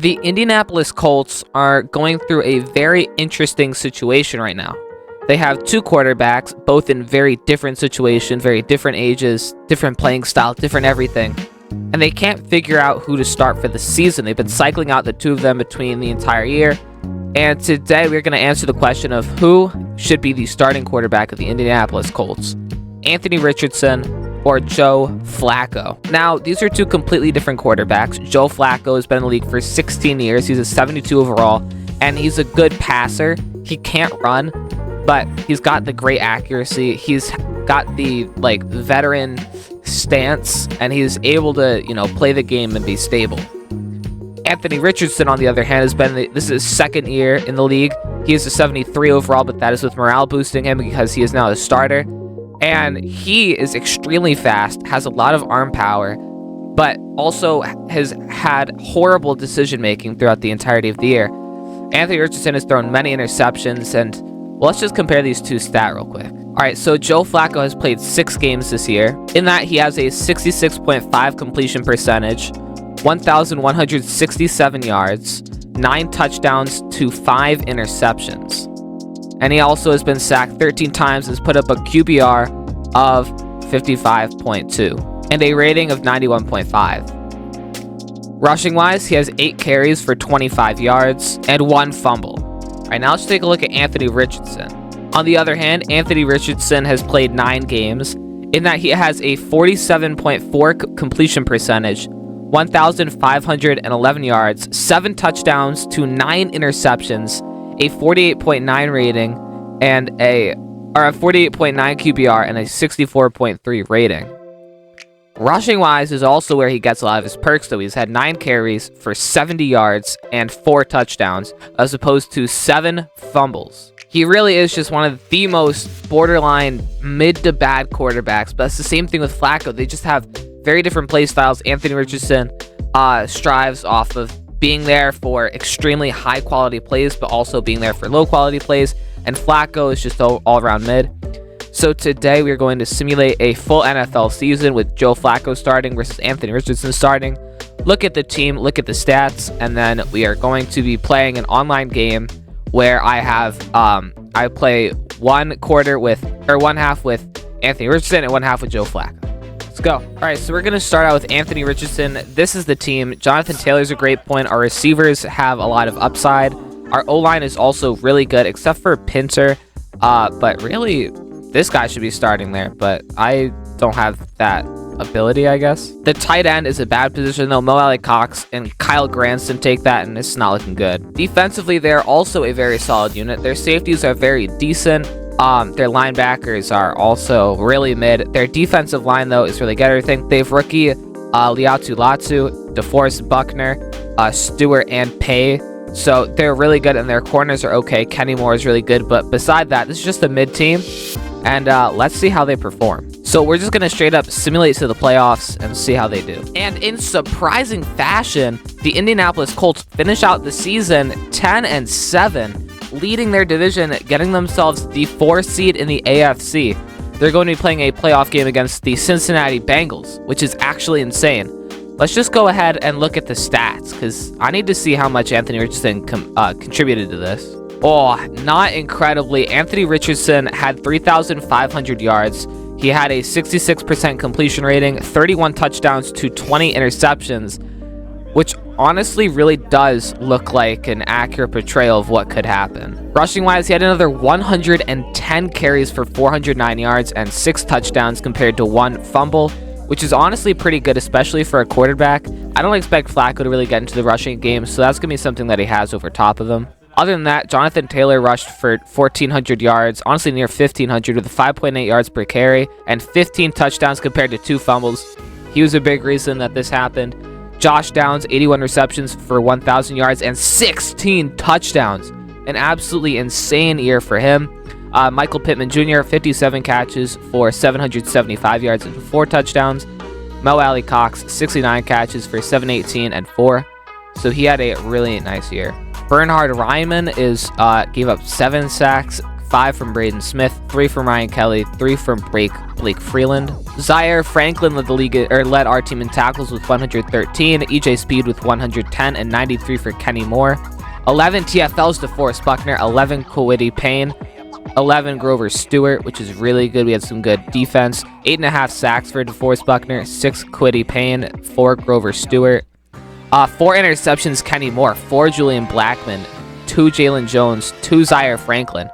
The Indianapolis Colts are going through a very interesting situation right now. They have two quarterbacks, both in very different situations, very different ages, different playing style, different everything. And they can't figure out who to start for the season. They've been cycling out the two of them between the entire year. And today we're going to answer the question of who should be the starting quarterback of the Indianapolis Colts. Anthony Richardson or Joe Flacco. Now, these are two completely different quarterbacks. Joe Flacco has been in the league for 16 years. He's a 72 overall, and he's a good passer. He can't run, but he's got the great accuracy. He's got the veteran stance, and he's able to, play the game and be stable. Anthony Richardson, on the other hand, this is his second year in the league. He is a 73 overall, but that is with morale boosting him because he is now a starter. And he is extremely fast, has a lot of arm power, but also has had horrible decision-making throughout the entirety of the year. Anthony Richardson has thrown many interceptions, and let's just compare these two stats real quick. All right, so Joe Flacco has played 6 games this year. In that, he has a 66.5 completion percentage, 1,167 yards, 9 touchdowns to 5 interceptions. And he also has been sacked 13 times and has put up a QBR of 55.2 and a rating of 91.5. Rushing-wise, he has 8 carries for 25 yards and 1 fumble. All right, now let's take a look at Anthony Richardson. On the other hand, Anthony Richardson has played 9 games, in that he has a 47.4 completion percentage, 1,511 yards, 7 touchdowns to 9 interceptions, a 48.9 rating, and a 48.9 QBR and a 64.3 rating. Rushing-wise is also where he gets a lot of his perks, though. He's had 9 carries for 70 yards and 4 touchdowns, as opposed to 7 fumbles. He really is just one of the most borderline mid to bad quarterbacks, but that's the same thing with Flacco. They just have very different play styles. Anthony Richardson strives off of being there for extremely high quality plays, but also being there for low quality plays. And Flacco is just all around mid. So today we are going to simulate a full NFL season with Joe Flacco starting versus Anthony Richardson starting. Look at the team, look at the stats, and then we are going to be playing an online game where I play one half with Anthony Richardson and one half with Joe Flacco. Let's go. All right, so we're going to start out with Anthony Richardson. This is the team. Jonathan Taylor's a great point. Our receivers have a lot of upside. Our O-line is also really good, except for Pinter. But really, this guy should be starting there. But I don't have that ability, I guess. The tight end is a bad position, though. Mo Alley-Cox and Kyle Granson take that, and it's not looking good. Defensively, they're also a very solid unit. Their safeties are very decent. Their linebackers are also really mid. Their defensive line, though, is really good. Everything. They have rookie Liatu Latu, DeForest Buckner, Stewart, and Pay. So they're really good, and their corners are okay. Kenny Moore is really good, but beside that, this is just a mid team, and let's see how they perform. So we're just going to straight up simulate to the playoffs and see how they do. And in surprising fashion, the Indianapolis Colts finish out the season 10-7, leading their division, getting themselves the 4th seed in the AFC. They're going to be playing a playoff game against the Cincinnati Bengals, which is actually insane. Let's just go ahead and look at the stats, because I need to see how much Anthony Richardson contributed to this. Oh, not incredibly. Anthony Richardson had 3,500 yards. He had a 66% completion rating, 31 touchdowns to 20 interceptions, which honestly really does look like an accurate portrayal of what could happen. Rushing-wise, he had another 110 carries for 409 yards and 6 touchdowns compared to 1 fumble, which is honestly pretty good, especially for a quarterback. I don't expect Flacco to really get into the rushing game, so that's going to be something that he has over top of him. Other than that, Jonathan Taylor rushed for 1,400 yards, honestly near 1,500, with 5.8 yards per carry and 15 touchdowns compared to 2 fumbles. He was a big reason that this happened. Josh Downs, 81 receptions for 1,000 yards and 16 touchdowns. An absolutely insane year for him. Michael Pittman Jr., 57 catches for 775 yards and 4 touchdowns. Mo Alley-Cox, 69 catches for 718 and 4. So he had a really nice year. Bernhard Raimann gave up 7 sacks, 5 from Braden Smith, 3 from Ryan Kelly, 3 from Blake Freeland. Zaire Franklin led our team in tackles with 113, EJ Speed with 110, and 93 for Kenny Moore. 11 TFLs to DeForest Buckner, 11 Kwity Payne, 11 Grover Stewart, which is really good. We had some good defense. 8.5 sacks for DeForest Buckner, 6 Kwity Payne, 4 Grover Stewart. 4 interceptions, Kenny Moore, 4 Julian Blackman, 2 Jalen Jones, 2 Zaire Franklin.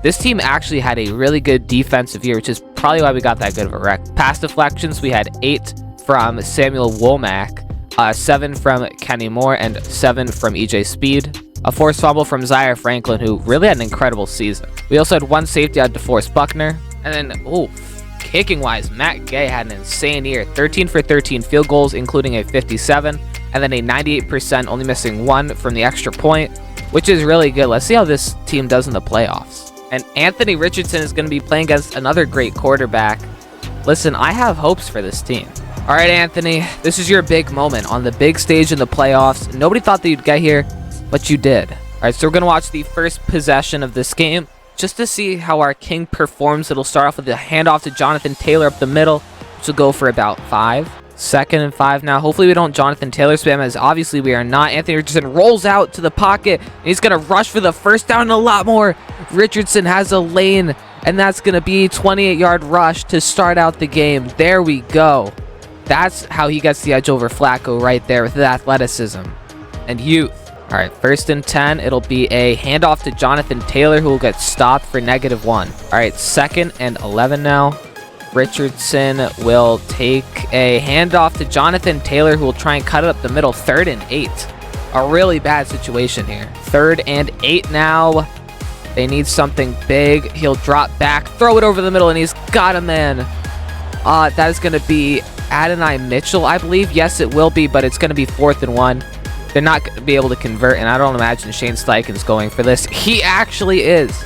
This team actually had a really good defensive year, which is probably why we got that good of a rec. Pass deflections, we had 8 from Samuel Womack, 7 from Kenny Moore, and 7 from EJ Speed. A forced fumble from Zaire Franklin, who really had an incredible season. We also had 1 safety out to DeForest Buckner. And then, kicking-wise, Matt Gay had an insane year. 13 for 13 field goals, including a 57, and then a 98%, only missing 1 from the extra point, which is really good. Let's see how this team does in the playoffs. And Anthony Richardson is going to be playing against another great quarterback. Listen, I have hopes for this team. All right, Anthony, this is your big moment on the big stage in the playoffs. Nobody thought that you'd get here, but you did. All right, so we're going to watch the first possession of this game just to see how our king performs. It'll start off with a handoff to Jonathan Taylor up the middle, which will go for about 5. 2nd and 5 now. Hopefully we don't Jonathan Taylor spam, as obviously we are not. Anthony Richardson rolls out to the pocket, and he's going to rush for the first down and a lot more. Richardson has a lane, and that's going to be a 28-yard rush to start out the game. There we go. That's how he gets the edge over Flacco right there with the athleticism and youth. All right, 1st and 10. It'll be a handoff to Jonathan Taylor, who will get stopped for -1. All right, 2nd and 11 now. Richardson will take a handoff to Jonathan Taylor, who will try and cut it up the middle. 3rd and 8. A really bad situation here. 3rd and 8 now. They need something big. He'll drop back, throw it over the middle, and he's got a man. That is going to be Adonai Mitchell, I believe. Yes, it will be, but it's going to be 4th and 1. They're not going to be able to convert, and I don't imagine Shane Steichen's going for this. He actually is.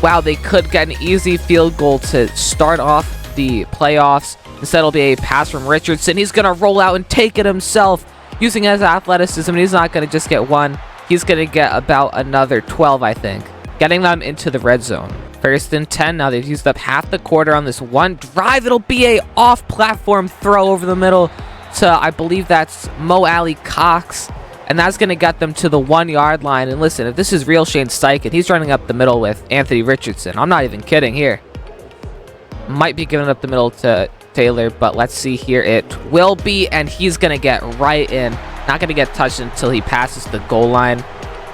Wow, they could get an easy field goal to start off the playoffs. Instead, it'll be a pass from Richardson. He's going to roll out and take it himself using his athleticism, and he's not going to just get 1. He's going to get about another 12, I think, getting them into the red zone. 1st and 10. Now they've used up half the quarter on this one drive. It'll be a off-platform throw over the middle to, I believe that's Mo Alley Cox, and that's going to get them to the 1-yard line. And listen, if this is real Shane Steichen, he's running up the middle with Anthony Richardson. I'm not even kidding here. Might be giving up the middle to Taylor, but let's see here. It will be, and he's going to get right in. Not going to get touched until he passes the goal line,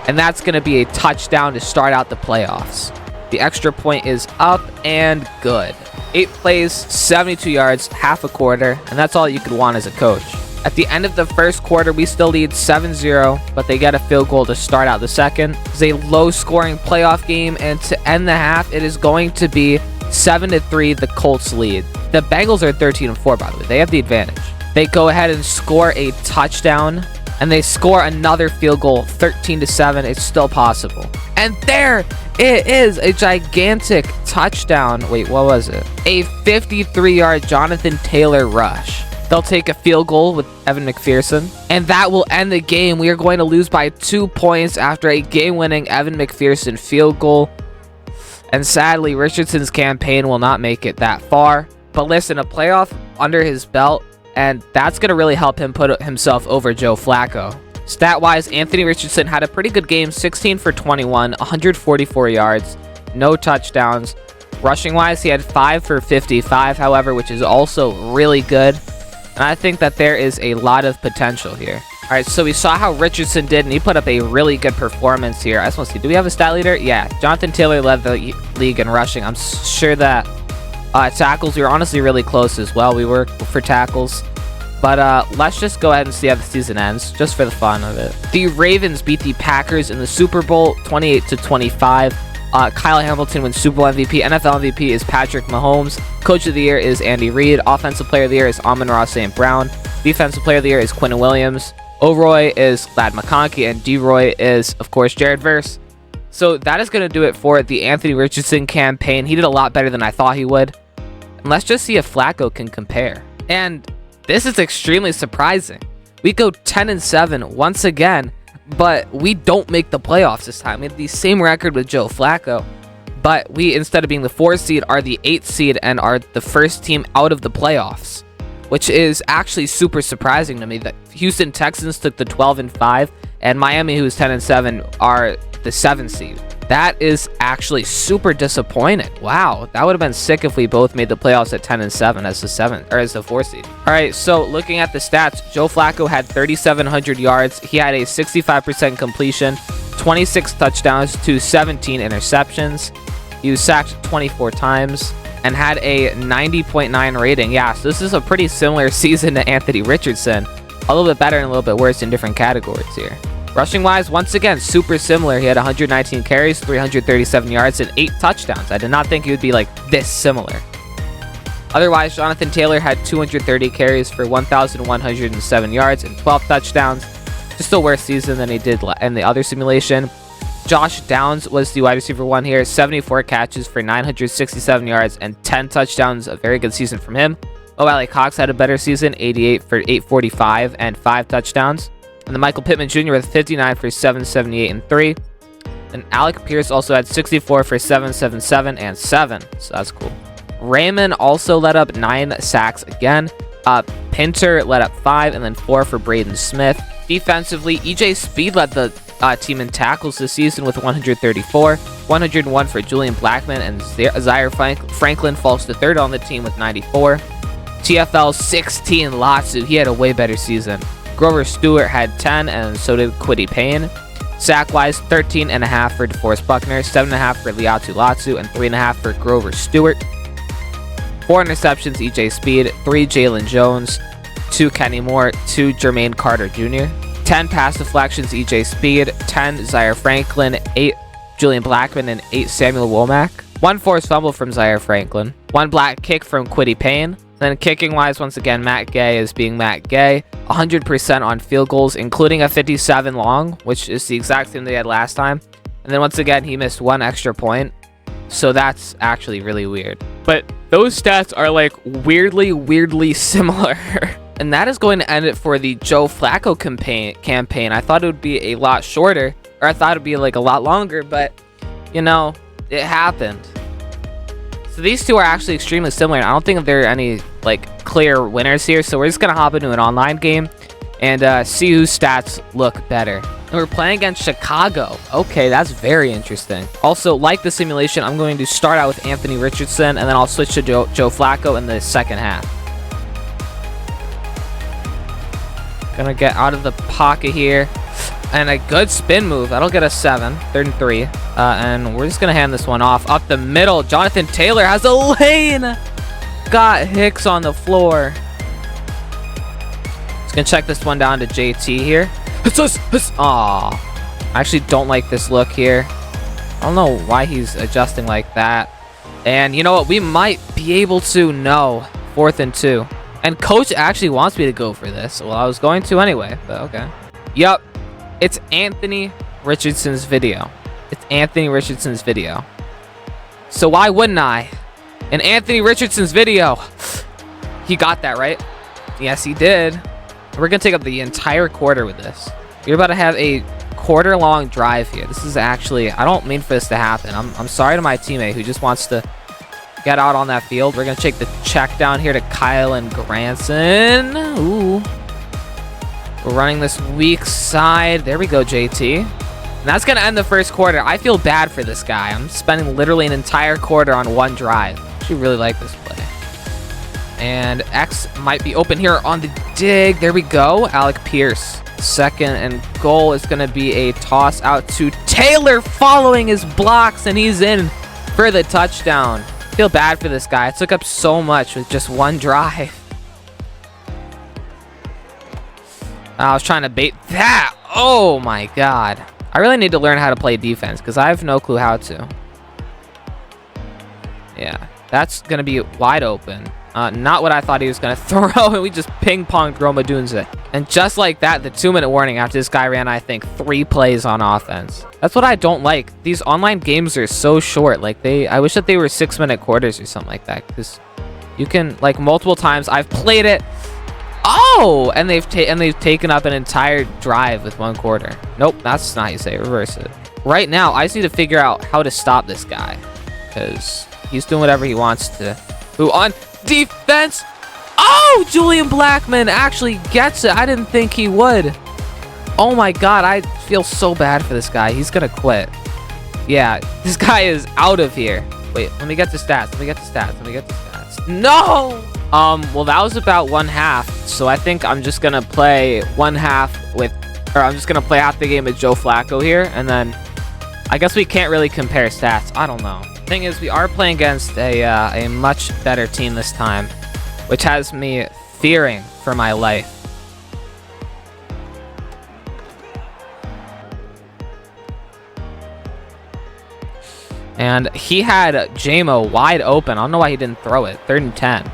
and that's going to be a touchdown to start out the playoffs. The extra point is up and good. 8 plays, 72 yards, half a quarter, and that's all you could want as a coach. At the end of the first quarter, we still lead 7-0, but they get a field goal to start out the second. It's a low-scoring playoff game, and to end the half, it is going to be 7-3, the Colts lead. The Bengals are 13-4, by the way. They have the advantage. They go ahead and score a touchdown, and they score another field goal, 13-7. It's still possible. And there it is, a gigantic touchdown. Wait, what was it? A 53-yard Jonathan Taylor rush. They'll take a field goal with Evan McPherson, and that will end the game. We are going to lose by 2 points after a game-winning Evan McPherson field goal. And sadly, Richardson's campaign will not make it that far. But listen, a playoff under his belt, and that's going to really help him put himself over Joe Flacco. Stat-wise, Anthony Richardson had a pretty good game, 16 for 21, 144 yards, no touchdowns. Rushing-wise, he had 5 for 55, however, which is also really good. And I think that there is a lot of potential here. All right, so we saw how Richardson did, and he put up a really good performance here. I just want to see, do we have a stat leader? Yeah, Jonathan Taylor led the league in rushing. I'm sure that tackles, we were honestly really close as well. We were for tackles. But let's just go ahead and see how the season ends, just for the fun of it. The Ravens beat the Packers in the Super Bowl, 28-25. Kyle Hamilton wins Super Bowl MVP. NFL MVP is Patrick Mahomes. Coach of the Year is Andy Reid. Offensive Player of the Year is Amon-Ra St. Brown. Defensive Player of the Year is Quinnen Williams. O-Roy is Ladd McConkey, and D-Roy is, of course, Jared Verse. So that is going to do it for the Anthony Richardson campaign. He did a lot better than I thought he would. And let's just see if Flacco can compare. And this is extremely surprising. We go 10-7 once again, but we don't make the playoffs this time. We have the same record with Joe Flacco, But we, instead of being the 4th seed, are the 8th seed and are the first team out of the playoffs, which is actually super surprising to me. That Houston Texans took the 12-5, and Miami, who's 10-7, are the 7th seed. That is actually super disappointing. Wow, that would have been sick if we both made the playoffs at 10-7 as the 7th or as the 4th seed. All right, so looking at the stats, Joe Flacco had 3,700 yards. He had a 65% completion, 26 touchdowns to 17 interceptions. He was sacked 24 times and had a 90.9 rating. Yeah, so this is a pretty similar season to Anthony Richardson. A little bit better and a little bit worse in different categories here. Rushing wise, once again, super similar. He had 119 carries, 337 yards, and 8 touchdowns. I did not think he would be like this similar. Otherwise, Jonathan Taylor had 230 carries for 1,107 yards and 12 touchdowns. Just a worse season than he did in the other simulation. Josh Downs was the wide receiver 1 here. 74 catches for 967 yards and 10 touchdowns. A very good season from him. O'Malley Cox had a better season. 88 for 845 and 5 touchdowns. And then Michael Pittman Jr. with 59 for 778 and 3. And Alec Pierce also had 64 for 777 and 7. So that's cool. Raymond also let up 9 sacks again. Pinter let up 5 and then 4 for Braden Smith. Defensively, EJ Speed led the team in tackles this season with 134, 101 for Julian Blackman, and Zaire Franklin falls to 3rd on the team with 94. TFL 16 Latsu, he had a way better season. Grover Stewart had 10, and so did Kwity Payne. Sack-wise, 13.5 for DeForest Buckner, 7.5 for Liatu Latsu, and 3.5 for Grover Stewart. 4 interceptions, EJ Speed, 3 Jalen Jones, 2 Kenny Moore, 2 Jermaine Carter Jr., 10 pass deflections, EJ Speed, 10 Zaire Franklin, 8 Julian Blackman, and 8 Samuel Womack. 1 forced fumble from Zaire Franklin, 1 black kick from Kwity Payne. Then kicking-wise, once again, Matt Gay is being Matt Gay. 100% on field goals, including a 57 long, which is the exact same they had last time. And then once again, he missed 1 extra point. So that's actually really weird. But those stats are like weirdly similar. And that is going to end it for the Joe Flacco campaign. I thought it would be a lot shorter, or I thought it would be like a lot longer, but you know, it happened. So these two are actually extremely similar. I don't think there are any like clear winners here. So we're just gonna hop into an online game and see whose stats look better. And we're playing against Chicago. Okay, that's very interesting. Also, like the simulation, I'm going to start out with Anthony Richardson, and then I'll switch to Joe Flacco in the second half. Gonna get out of the pocket here. And a good spin move. That'll get us 7. 3rd and 3. And we're just going to hand this one off. Up the middle. Jonathan Taylor has a lane. Got Hicks on the floor. Just going to check this one down to JT here. Aw. I actually don't like this look here. I don't know why he's adjusting like that. And you know what? We might be able to. No. 4th and 2. And coach actually wants me to go for this. Well, I was going to anyway, but okay. Yup. It's Anthony Richardson's video. It's Anthony Richardson's video. So why wouldn't I? In Anthony Richardson's video. He got that, right? Yes, he did. We're going to take up the entire quarter with this. We're about to have a quarter-long drive here. This is actually... I don't mean for this to happen. I'm sorry to my teammate who just wants to get out on that field. We're going to take the check down here to Kyle and Granson. Ooh. We're running this weak side. There we go, JT. And that's going to end the first quarter. I feel bad for this guy. I'm spending literally an entire quarter on one drive. I actually really like this play. And X might be open here on the dig. There we go. Alec Pierce. 2nd and goal is going to be a toss out to Taylor following his blocks, and he's in for the touchdown. I feel bad for this guy. It took up so much with just one drive. I was trying to bait that. Oh my god. I really need to learn how to play defense because I have no clue how to. Yeah, that's going to be wide open. Not what I thought he was going to throw, and we just ping-ponged Rome Odunze. And just like that, the 2-minute warning after this guy ran, I think, 3 plays on offense. That's what I don't like. These online games are so short. Like, I wish that they were 6-minute quarters or something like that, because you can, like, multiple times I've played it. Oh, and they've taken up an entire drive with 1 quarter. Nope, that's not how you say it. Reverse it. Right now, I just need to figure out how to stop this guy. because he's doing whatever he wants to. Who on defense? Oh, Julian Blackmon actually gets it. I didn't think he would. Oh my God, I feel so bad for this guy. He's gonna quit. Yeah, this guy is out of here. Wait, let me get the stats. No! Well, that was about one half. So I think I'm just gonna play I'm just gonna play half the game with Joe Flacco here, and then I guess we can't really compare stats. I don't know. Thing is, we are playing against a much better team this time, which has me fearing for my life. And he had JMO wide open. I don't know why he didn't throw it. 3rd and 10.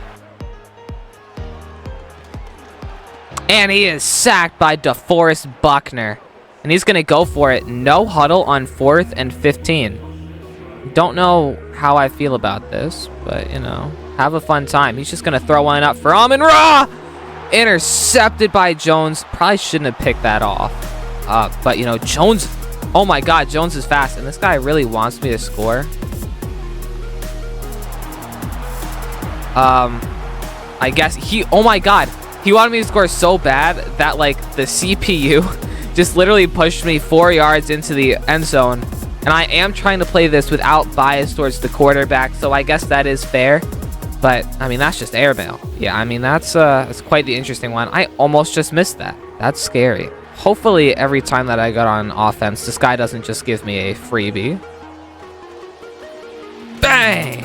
And he is sacked by DeForest Buckner. And he's going to go for it. No huddle on 4th and 15. Don't know how I feel about this, but, you know, have a fun time. He's just going to throw one up for Amon-Ra. Intercepted by Jones. Probably shouldn't have picked that off. But, you know, Jones... Oh my God, Jones is fast, and this guy really wants me to score. I guess he... Oh my God. He wanted me to score so bad that, like, the CPU just literally pushed me 4 yards into the end zone. And I am trying to play this without bias towards the quarterback, so I guess that is fair. But, I mean, that's just airmail. Yeah, I mean, that's quite the interesting one. I almost just missed that. That's scary. Hopefully, every time that I got on offense, this guy doesn't just give me a freebie. Bang!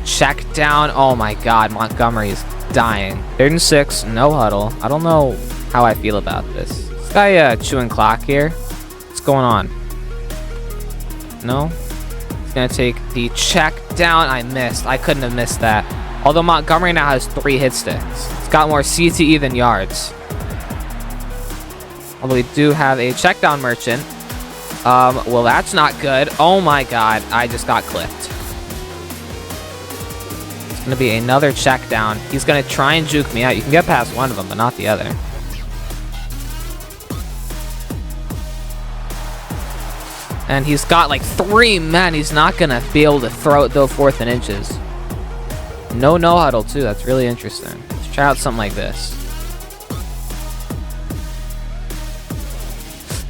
Check down. Oh my God, Montgomery's dying. 3rd and 6, no huddle. I don't know how I feel about this. This guy chewing clock here. What's going on? No? He's gonna take the check down. I missed. I couldn't have missed that. Although Montgomery now has 3 hit sticks. It's got more CTE than yards. Although we do have a check down merchant. Well, that's not good. Oh my God, I just got clipped. It's gonna be another check down. He's gonna try and juke me out. You can get past one of them, but not the other. And he's got like 3 men. He's not gonna be able to throw it though 4th and inches. No huddle too. That's really interesting. Let's try out something like this.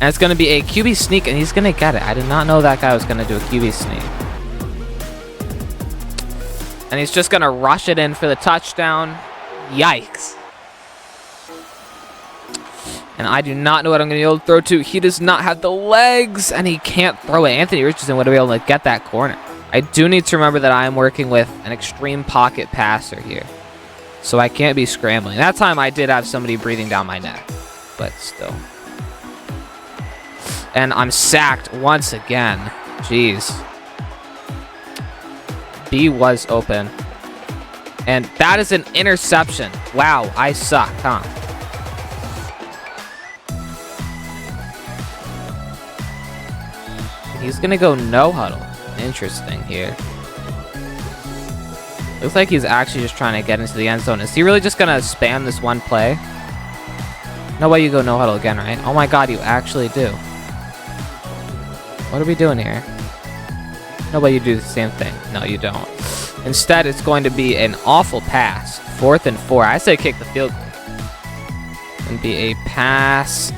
And it's going to be a QB sneak, and he's going to get it. I did not know that guy was going to do a QB sneak. And he's just going to rush it in for the touchdown. Yikes. And I do not know what I'm going to be able to throw to. He does not have the legs, and he can't throw it. Anthony Richardson would have been able to get that corner. I do need to remember that I am working with an extreme pocket passer here. So I can't be scrambling. That time I did have somebody breathing down my neck. But still. And I'm sacked once again. Jeez. B was open. And that is an interception. Wow, I suck, huh? He's going to go no huddle. Interesting here. Looks like he's actually just trying to get into the end zone. Is he really just gonna spam this one play? No way you go no huddle again, right? Oh my God, you actually do. What are we doing here? No way you do the same thing. No, you don't. Instead, it's going to be an awful pass. 4th and 4. I say kick the field goal. And be a pass.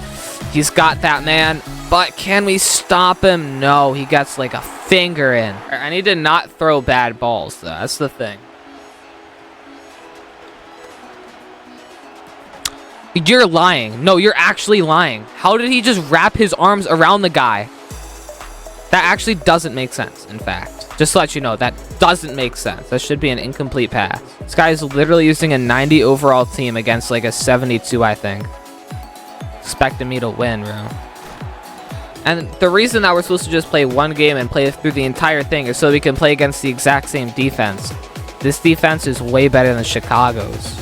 He's got that, man. But can we stop him? No, he gets like a finger in. I need to not throw bad balls, though. That's the thing. You're lying. No, you're actually lying. How did he just wrap his arms around the guy? That actually doesn't make sense, in fact. Just to let you know, that doesn't make sense. That should be an incomplete pass. This guy is literally using a 90 overall team against like a 72, I think. Expecting me to win, bro. And the reason that we're supposed to just play one game and play through the entire thing is so we can play against the exact same defense. This defense is way better than Chicago's.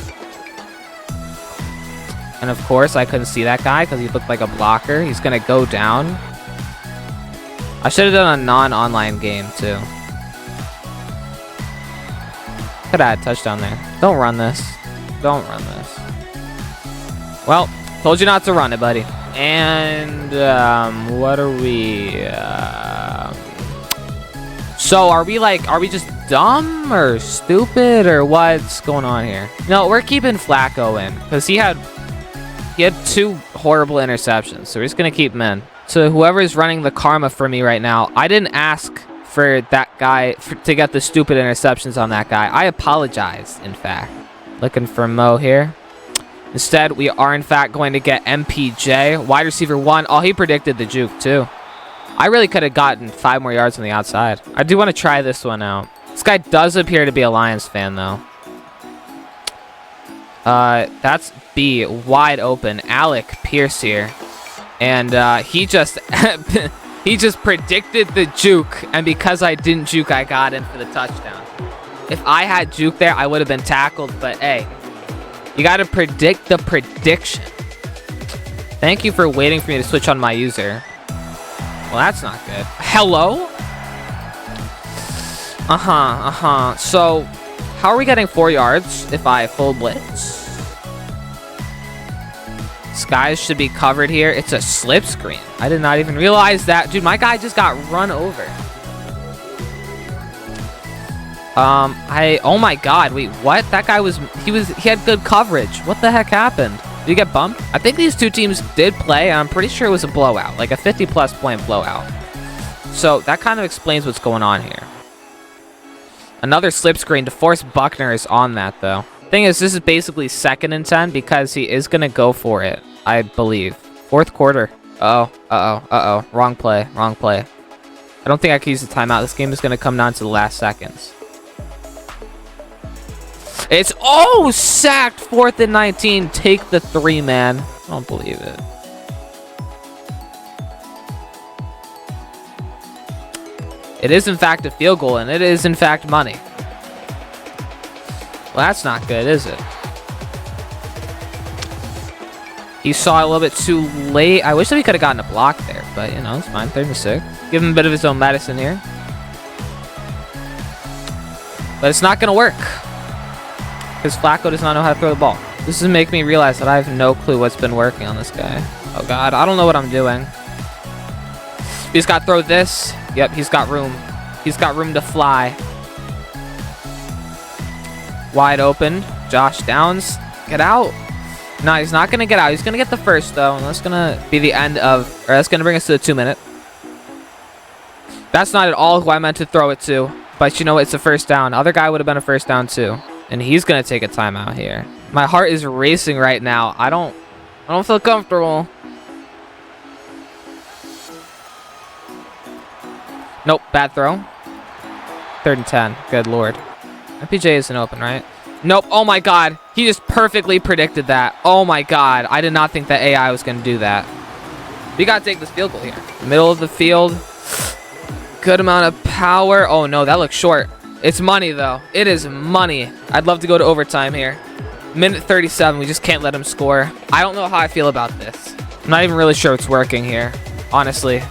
And of course, I couldn't see that guy because he looked like a blocker. He's going to go down. I should have done a non-online game, too. Could have had a touchdown there. Don't run this. Don't run this. Well, told you not to run it, buddy. And what are we? So are we just dumb or stupid or what's going on here? No, we're keeping Flacco in because he had 2 horrible interceptions. So we're just gonna keep him in. So whoever's running the karma for me right now, I didn't ask for that guy to get the stupid interceptions on that guy. I apologize, in fact. Looking for Mo here. Instead, we are, in fact, going to get MPJ, wide receiver 1. Oh, he predicted the juke, too. I really could have gotten 5 more yards on the outside. I do want to try this one out. This guy does appear to be a Lions fan, though. That's B, wide open. Alec Pierce here. And he just he just predicted the juke, and because I didn't juke, I got in for the touchdown. If I had juke there, I would have been tackled, but hey, you got to predict the prediction. Thank you for waiting for me to switch on my user. Well, that's not good. Hello? So, how are we getting 4 yards if I full blitz? Skies should be covered here. It's a slip screen. I did not even realize that. Dude, my guy just got run over. Oh my god, wait, what? That guy he had good coverage. What the heck happened? Did he get bumped? I think these 2 teams did play, and I'm pretty sure it was a blowout, like a 50-plus point blowout. So that kind of explains what's going on here. Another slip screen. DeForest Buckner is on that, though. Thing is, this is basically 2nd and 10 because he is going to go for it, I believe. 4th quarter. Uh-oh. Wrong play. I don't think I can use the timeout. This game is going to come down to the last seconds. It's, sacked. 4th and 19. Take the 3, man. I don't believe it. It is, in fact, a field goal, and it is, in fact, money. Well, that's not good, is it? He saw it a little bit too late. I wish that we could have gotten a block there, but, you know, it's fine. 3rd and 6. Give him a bit of his own medicine here. But it's not going to work. Because Flacco does not know how to throw the ball. This is making me realize that I have no clue what's been working on this guy. Oh, God. I don't know what I'm doing. He's got to throw this. Yep, he's got room. He's got room to fly. Wide open. Josh Downs. Get out. No, he's not going to get out. He's going to get the first, though. And that's going to be the end of... Or that's going to bring us to the 2-minute. That's not at all who I meant to throw it to. But, you know, it's a first down. Other guy would have been a first down, too. And he's going to take a timeout here. My heart is racing right now. I don't feel comfortable. Nope, bad throw. 3rd and 10. Good lord. MPJ isn't open, right? Nope. Oh my god. He just perfectly predicted that. Oh my god. I did not think that AI was going to do that. We got to take this field goal here. Middle of the field. Good amount of power. Oh no, that looks short. It's money, though. It is money. I'd love to go to overtime here. Minute 37. We just can't let him score. I don't know how I feel about this. I'm not even really sure what's working here, honestly.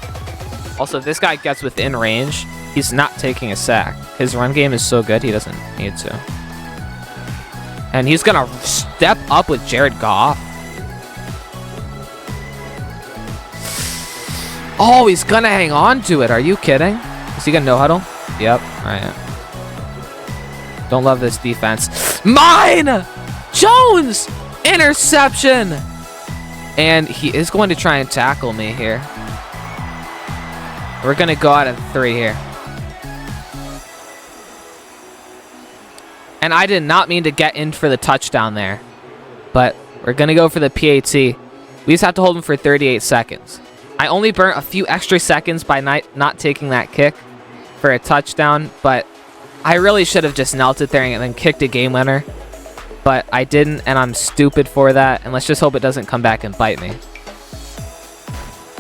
Also, if this guy gets within range, he's not taking a sack. His run game is so good, he doesn't need to. And he's going to step up with Jared Goff. Oh, he's going to hang on to it. Are you kidding? Is he going to no-huddle? Yep. All right. Don't love this defense. Mine! Jones! Interception! And he is going to try and tackle me here. We're going to go out of 3 here. And I did not mean to get in for the touchdown there. But we're going to go for the PAT. We just have to hold him for 38 seconds. I only burnt a few extra seconds by not taking that kick for a touchdown. But I really should have just knelt it there and then kicked a game winner. But I didn't, and I'm stupid for that. And let's just hope it doesn't come back and bite me.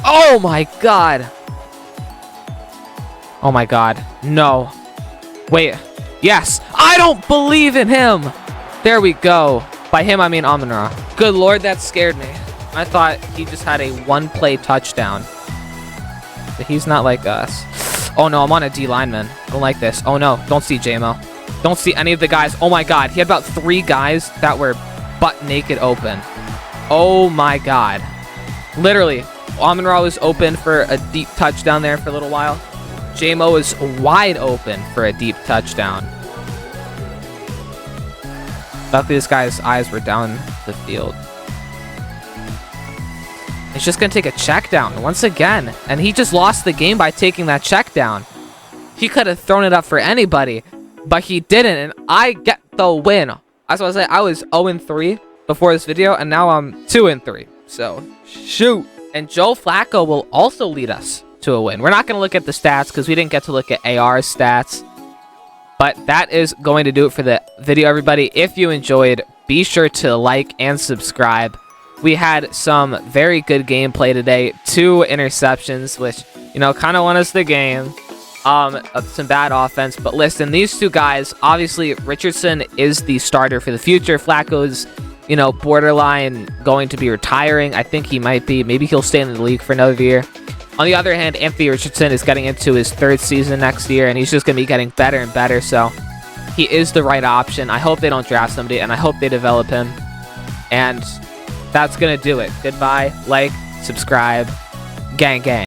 Oh my god. Oh my god. No. Wait. Yes. I don't believe in him. There we go. By him, I mean Amon-Ra. Good lord, that scared me. I thought he just had a one-play touchdown. But he's not like us. Oh no, I'm on a D lineman. I don't like this. Oh no, don't see JMO. Don't see any of the guys. Oh my god, he had about 3 guys that were butt naked open. Oh my god. Literally, Amon-Ra was open for a deep touchdown there for a little while. J-Mo was wide open for a deep touchdown. Luckily, this guy's eyes were down the field. He's just going to take a check down once again. And he just lost the game by taking that check down. He could have thrown it up for anybody, but he didn't. And I get the win. That's what I say. I was 0-3 before this video, and now I'm 2-3. So, shoot. And Joe Flacco will also lead us to a win. We're not going to look at the stats because we didn't get to look at AR's stats. But that is going to do it for the video, everybody. If you enjoyed, be sure to like and subscribe. We had some very good gameplay today. 2 interceptions, which, you know, kind of won us the game. Some bad offense. But listen, these 2 guys, obviously, Richardson is the starter for the future. Flacco's, you know, borderline going to be retiring. I think he might be. Maybe he'll stay in the league for another year. On the other hand, Anthony Richardson is getting into his 3rd season next year, and he's just going to be getting better and better, so he is the right option. I hope they don't draft somebody, and I hope they develop him. And that's going to do it. Goodbye, like, subscribe, gang, gang.